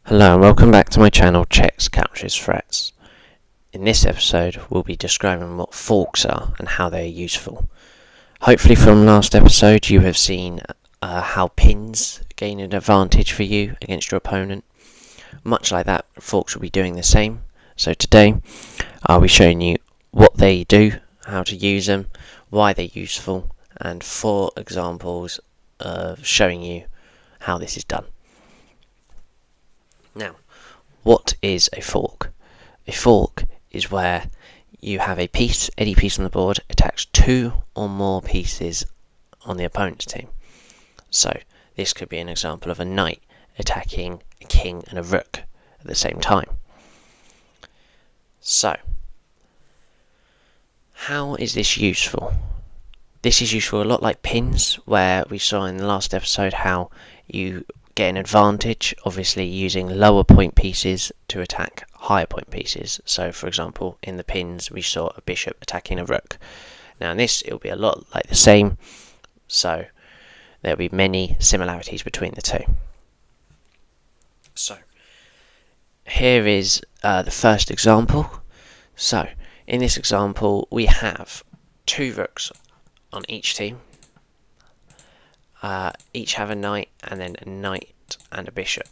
Hello and welcome back to my channel Checks Captures Threats. In this episode we'll be describing what forks are and how they are useful. Hopefully from last episode you have seen how pins gain an advantage for you against your opponent. Much like that, forks will be doing the same. So today I'll be showing you what they do, how to use them, why they're useful, and 4 examples of showing you how this is done. Now, what is a fork? A fork is where you have a piece, any piece on the board, attacks 2 or more pieces on the opponent's team. So, this could be an example of a knight attacking a king and a rook at the same time. So, how is this useful? This is useful a lot like pins, where we saw in the last episode how you get an advantage, obviously using lower point pieces to attack higher point pieces. So for example, in the pins we saw a bishop attacking a rook. Now in this it'll be a lot like the same, so there'll be many similarities between the two. So here is the first example. So in this example we have 2 rooks on each team. Each have a knight and then a knight and a bishop.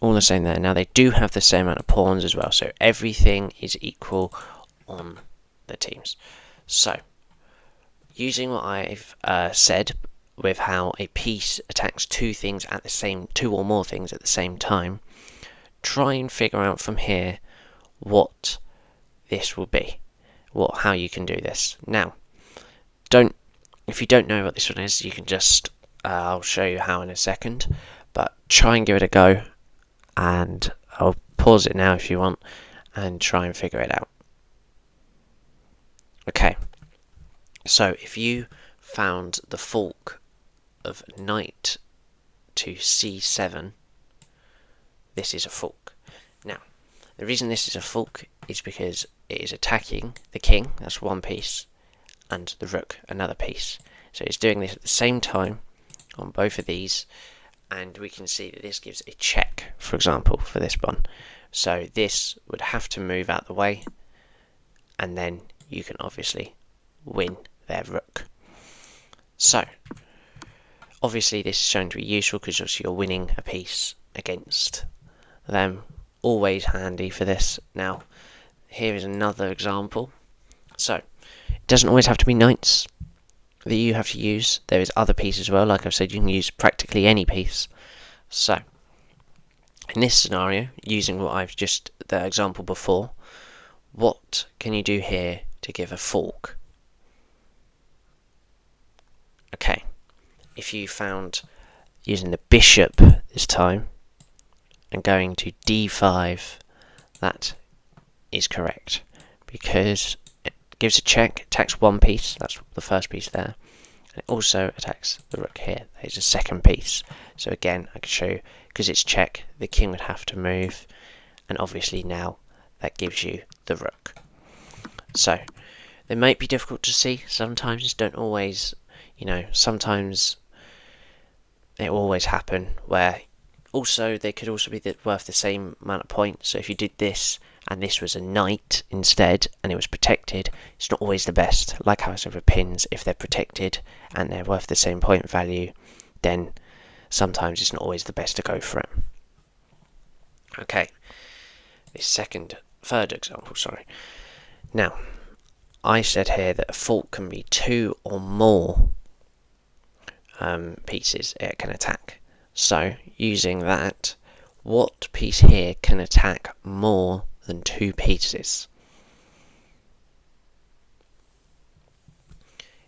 All the same there. Now they do have the same amount of pawns as well, so everything is equal on the teams. So, using what I've said with how a piece attacks 2 or more things at the same time, try and figure out from here what this will be, how you can do this. Now, if you don't know what this one is, you can just, I'll show you how in a second, but try and give it a go, and I'll pause it now if you want, and try and figure it out. Okay, so if you found the fork of knight to c7, this is a fork. Now, the reason this is a fork is because it is attacking the king, that's one piece, and the rook, another piece. So it's doing this at the same time on both of these, and we can see that this gives a check, for example, for this one. So this would have to move out the way, and then you can obviously win their rook. So obviously this is shown to be useful because you're winning a piece against them. Always handy for this. Now here is another example. So it doesn't always have to be knights that you have to use. There is other pieces as well. Like I've said, you can use practically any piece. So, in this scenario, using the example before, what can you do here to give a fork? Okay, if you found using the bishop this time and going to d5, that is correct, because gives a check, attacks one piece, that's the first piece there, and it also attacks the rook here, that is the second piece. So again, I can show you, because it's check, the king would have to move, and obviously now that gives you the rook. So, they might be difficult to see, sometimes don't always, sometimes it will always happen, where also they could also be worth the same amount of points. So if you did this, and this was a knight instead, and it was protected, it's not always the best. Like how I said with pins, if they're protected and they're worth the same point value, then sometimes it's not always the best to go for it. Okay, third example, sorry. Now, I said here that a fork can be 2 or more pieces it can attack. So, using that, what piece here can attack more than 2 pieces?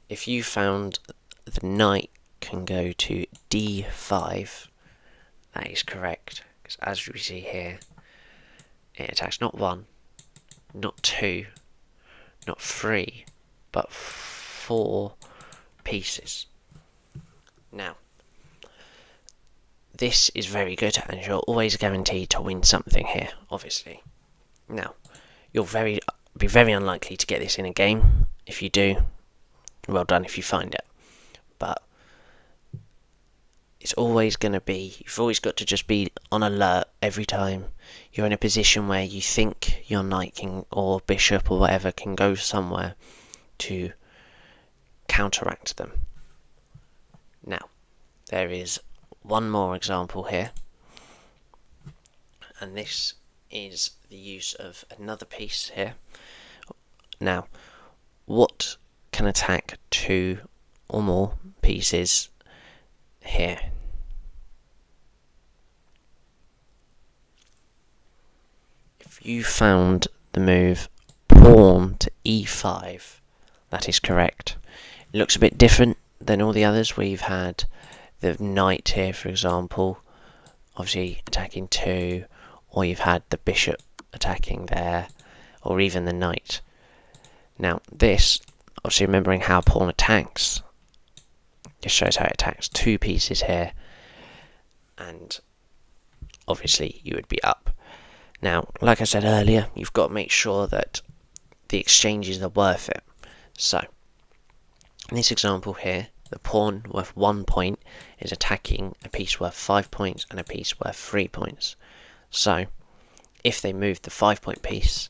If you found the knight can go to d5, that is correct, because as we see here, it attacks not 1, not 2, not 3, but 4 pieces. Now, this is very good, and you're always guaranteed to win something here, obviously. Now, you'll be very unlikely to get this in a game. If you do, well done if you find it. But it's always going to be, you've always got to just be on alert every time you're in a position where you think your knight can, or bishop or whatever, can go somewhere to counteract them. Now, there is one more example here, and this is the use of another piece here. Now, what can attack 2 or more pieces here? If you found the move pawn to e5, that is correct. It looks a bit different than all the others where you've had the knight here, for example, obviously attacking 2, or you've had the bishop attacking there, or even the knight. Now this, obviously remembering how pawn attacks, just shows how it attacks 2 pieces here, and obviously you would be up. Now, like I said earlier, you've got to make sure that the exchanges are worth it. So, in this example here, the pawn worth 1 point is attacking a piece worth 5 points and a piece worth 3 points. So, if they move the 5-point piece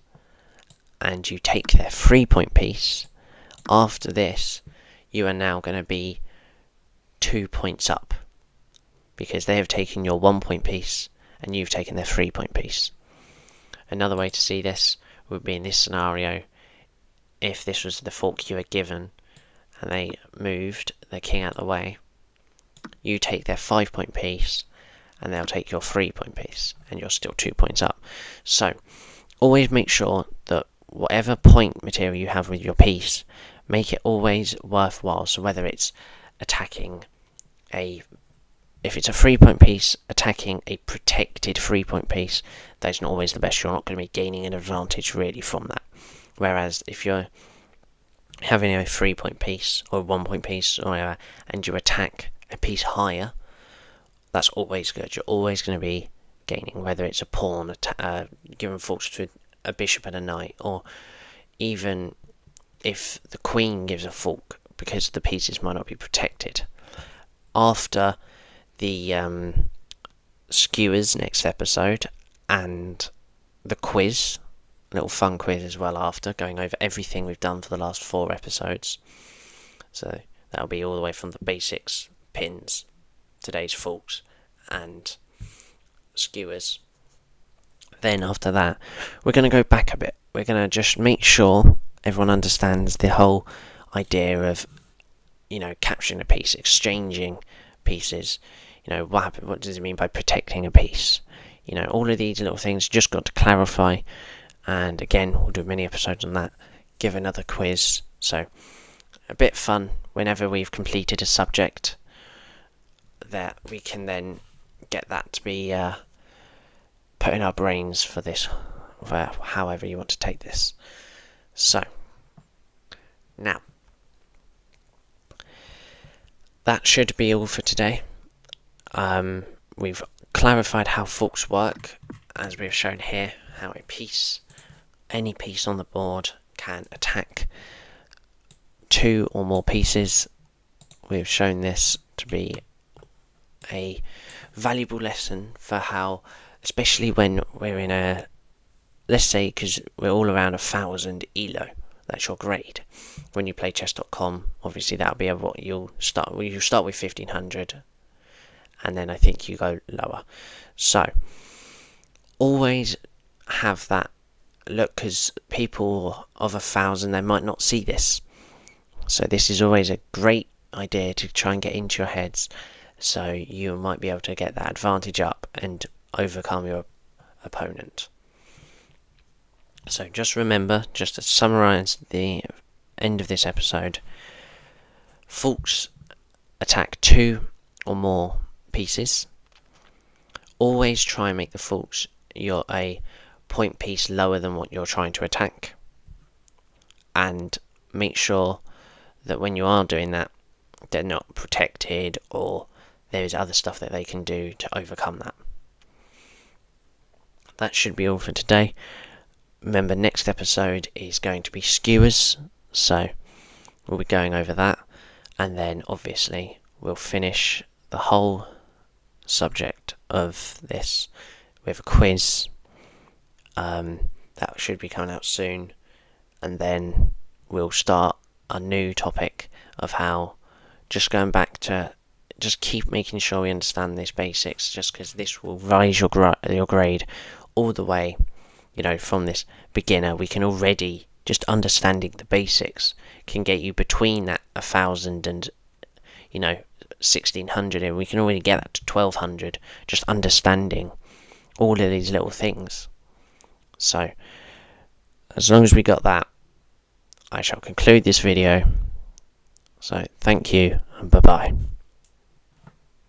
and you take their 3-point piece, after this, you are now going to be 2 points up, because they have taken your 1-point piece and you've taken their 3-point piece. Another way to see this would be in this scenario, if this was the fork you were given and they moved their king out of the way, you take their 5-point piece and they'll take your 3-point piece and you're still 2 points up. So always make sure that whatever point material you have with your piece, make it always worthwhile. So whether it's attacking if it's a 3-point piece, attacking a protected 3-point piece, that's not always the best. You're not going to be gaining an advantage really from that. Whereas if you're having a 3-point piece or a 1-point piece or whatever, and you attack a piece higher, that's always good. You're always going to be gaining, whether it's a pawn, giving forks to a bishop and a knight, or even if the queen gives a fork, because the pieces might not be protected. After the Skewers next episode and the quiz, a little fun quiz as well after, going over everything we've done for the last 4 episodes. So that'll be all the way from the basics, pins, today's forks and skewers. Then after that, we're going to go back a bit. We're going to just make sure everyone understands the whole idea of, capturing a piece, exchanging pieces. What does it mean by protecting a piece? All of these little things just got to clarify. And again, we'll do many episodes on that. Give another quiz. So a bit fun whenever we've completed a subject, that we can then get that to be put in our brains for this, for however you want to take this. So now, that should be all for today. We've clarified how forks work, as we've shown here, how any piece on the board can attack 2 or more pieces. We've shown this to be a valuable lesson for how, especially when we're in let's say, because we're all around 1,000 ELO, that's your grade. When you play chess.com, obviously that'll be what you'll start. You'll start with 1,500, and then I think you go lower. So always have that look, because people of 1,000, they might not see this. So this is always a great idea to try and get into your heads, so you might be able to get that advantage up and overcome your opponent. So just remember, just to summarise the end of this episode, forks attack 2 or more pieces. Always try and make the forks a point piece lower than what you're trying to attack, and make sure that when you are doing that, they're not protected, or there is other stuff that they can do to overcome that. That should be all for today. Remember, next episode is going to be skewers, so we'll be going over that, and then obviously we'll finish the whole subject of this. We have a quiz that should be coming out soon, and then we'll start a new topic of how just going back to just keep making sure we understand these basics, just because this will rise your grade all the way. From this beginner, we can already just understanding the basics can get you between that 1,000 and 1,600, and we can already get that to 1,200 just understanding all of these little things. So as long as we got that, I shall conclude this video. So thank you and bye bye.